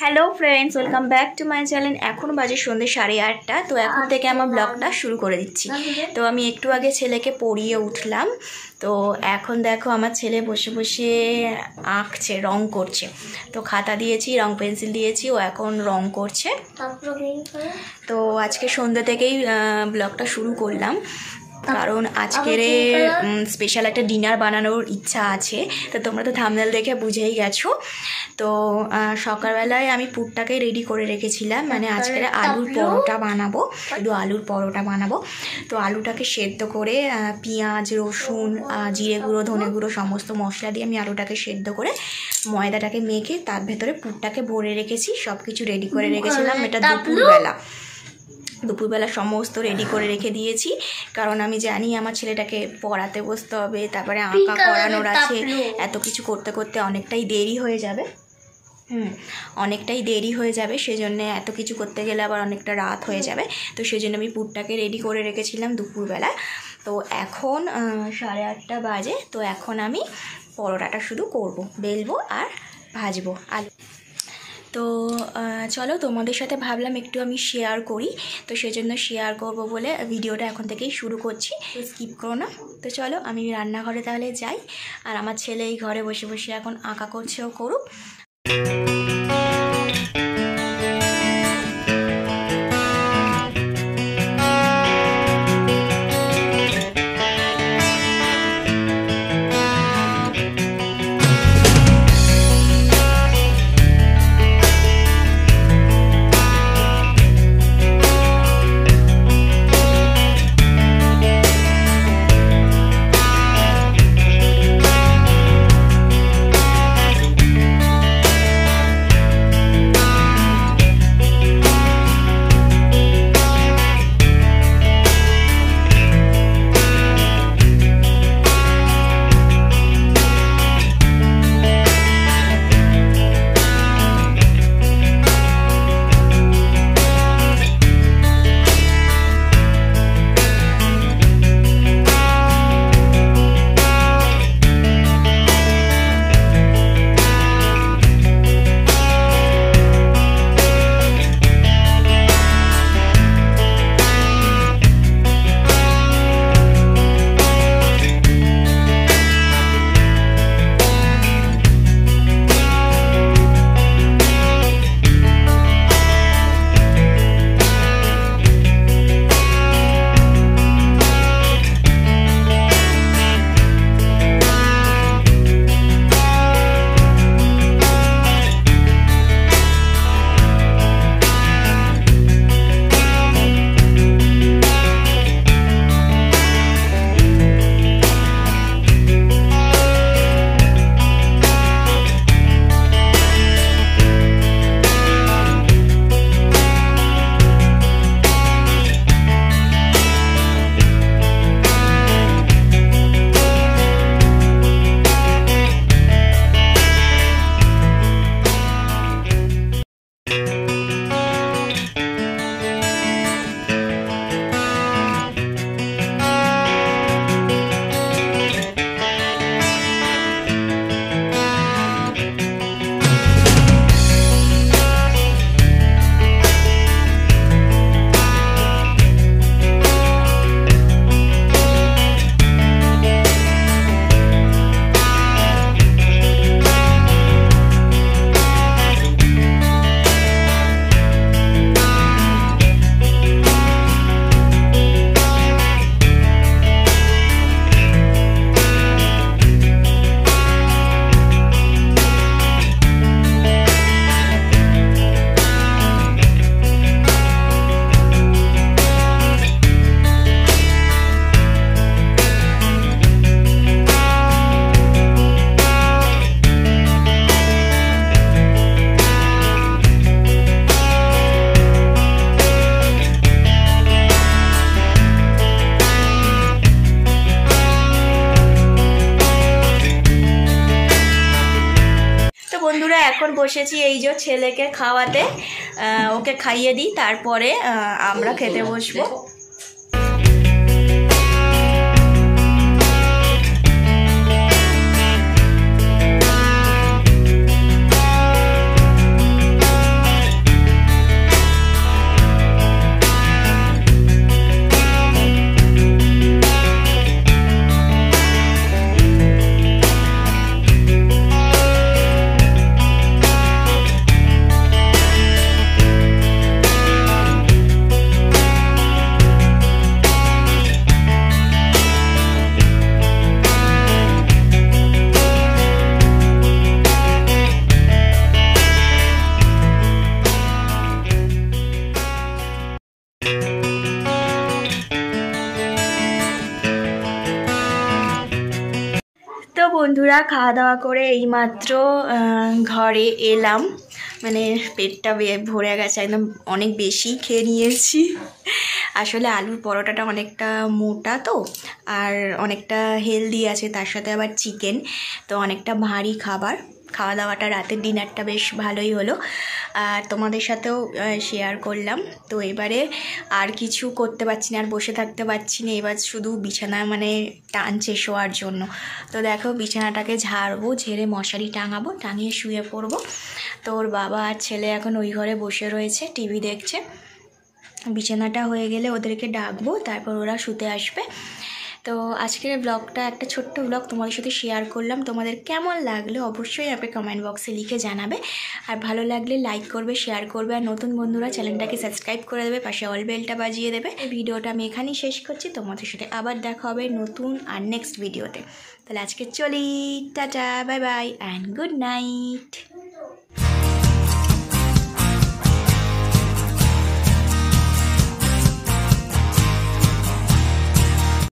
Hello friends, welcome back to my channel. এখন বাজে সন্ধ্যে 8:30। তো এখন থেকে আমার ব্লগটা শুরু করে দিচ্ছি। তো আমি একটু আগে ছেলেকে পড়িয়ে উঠলাম। তো এখন দেখো আমার ছেলে বসে বসে আঁকছে, রং করছে। তো খাতা দিয়েছি, রং পেন্সিল দিয়েছি, ও এখন রং করছে। তো আজকে সন্ধ্যে থেকেই ব্লগটা শুরু করলাম, কারণ আজকের স্পেশাল একটা ডিনার বানানোর ইচ্ছা আছে। তো তোমরা তো থাম্বনেল দেখে বুঝেই গেছো। তো সকালবেলায় আমি পুরটাকে রেডি করে রেখেছিলাম, মানে আজকের আলুর পরোটা বানাবো, শুধু আলুর পরোটা বানাবো। তো আলুটাকে সেদ্ধ করে পেঁয়াজ, রসুন, জিরে গুঁড়ো, ধনে গুঁড়ো সমস্ত মশলা দিয়ে আমি আলুটাকে সেদ্ধ করে ময়দাটাকে মেখে তার ভেতরে পুরটাকে ভরে রেখেছি। সব কিছু রেডি করে রেখেছিলাম। এটা দুপুরবেলা সমস্ত রেডি করে রেখে দিয়েছি, কারণ আমি জানি আমার ছেলেটাকে পড়াতে বসতে হবে, তারপরে আঁকা করানোর আছে। এত কিছু করতে করতে অনেকটাই দেরি হয়ে যাবে। সেজন্য এত কিছু করতে গেলে আবার অনেকটা রাত হয়ে যাবে। তো সেই জন্য আমি পুরটাকে রেডি করে রেখেছিলাম দুপুরবেলা। তো এখন 8:30 বাজে। তো এখন আমি পরোটাটা শুধু করব, বেলবো আর ভাজবো আলু। তো চলো, তোমাদের সাথে ভাবলাম একটু আমি শেয়ার করি। তো সেজন্য শেয়ার করব বলে ভিডিওটা এখন থেকেই শুরু করছি, স্কিপ করো না। তো চলো আমি রান্নাঘরে তাহলে যাই, আর আমার ছেলে এই ঘরে বসে বসে এখন আঁকা করছে, ও করুক। বন্ধুরা, এখন বসেছি এই যে ছেলেকে খাওয়াতে। ওকে খাইয়ে দিই, তারপরে আমরা খেতে বসবো। বন্ধুরা, খাওয়া দাওয়া করে এইমাত্র ঘরে এলাম। মানে পেটটা ভরে গেছে, একদম অনেক বেশি খেয়ে নিয়েছি। আসলে আলুর পরোটাটা অনেকটা মোটা তো, আর অনেকটা হেলদি আছে, তার সাথে আবার চিকেন, তো অনেকটা ভারী খাবার। খাওয়া দাওয়াটা, রাতের ডিনারটা বেশ ভালোই হলো, আর তোমাদের সাথেও শেয়ার করলাম। তো এবারে আর কিছু করতে পারছি না, আর বসে থাকতে পারছি না, এবার শুধু বিছানা মানে টানছে শোয়ার জন্য। তো দেখো বিছানাটাকে ঝাড়বো, ঝেড়ে মশারি টাঙাবো, টাঙিয়ে শুয়ে পড়বো। তো ওর বাবা আর ছেলে এখন ওই ঘরে বসে রয়েছে, টিভি দেখছে। বিছানাটা হয়ে গেলে ওদেরকে ডাকবো, তারপর ওরা শুতে আসবে। তো আজকের ব্লগটা একটা ছোট্ট ব্লগ তোমাদের সাথে শেয়ার করলাম। তোমাদের কেমন লাগলো অবশ্যই আপনি কমেন্ট বক্সে লিখে জানাবে, আর ভালো লাগলে লাইক করবে, শেয়ার করবে, আর নতুন বন্ধুরা চ্যানেলটাকে সাবস্ক্রাইব করে দেবে, পাশে অল বেলটা বাজিয়ে দেবে। এই ভিডিওটা আমি এখানেই শেষ করছি, তোমাদের সাথে আবার দেখা হবে নতুন আর নেক্সট ভিডিওতে। তাহলে আজকে চলি, tata, bye bye and good night.